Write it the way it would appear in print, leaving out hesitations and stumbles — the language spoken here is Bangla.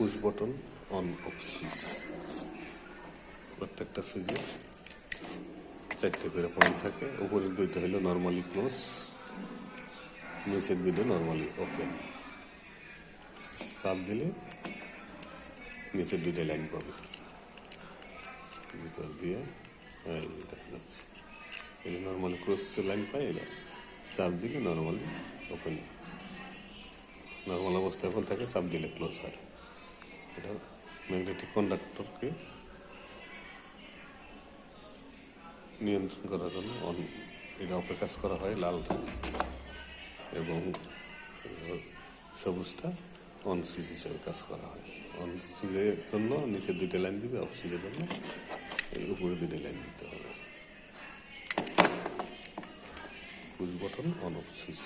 Push button on off switch. প্রত্যেকটা সুইচে 4টে করে পয়েন্ট থাকে। উপরের 2টা হলো নর্মালি ক্লোজ, নিচের 2টা নর্মালি ওপেন। চাপ দিলে নিচের 2টা লাইন পাবে, ভিতর দিয়ে দেখা যাচ্ছে। এটা নর্মালি ক্লোজ লাইন পায়, এটা চাপ দিলে নর্মালি ওপেন, নর্মাল অবস্থায় ওপেন থাকে, চাপ দিলে ক্লোজ হয়। এটা ম্যাগনেটিক কন্ডাক্টরকে নিয়ন্ত্রণ করার জন্য এটা অফে কাজ করা হয় লালটা, এবং সবুজটা অন সুইচ হিসেবে কাজ করা হয়। অন সুইচের জন্য নিচে 2টা লাইন দিবে, অফ সুইচের জন্য এই উপরে 2টা লাইন দিতে হবে। Push button on off switch.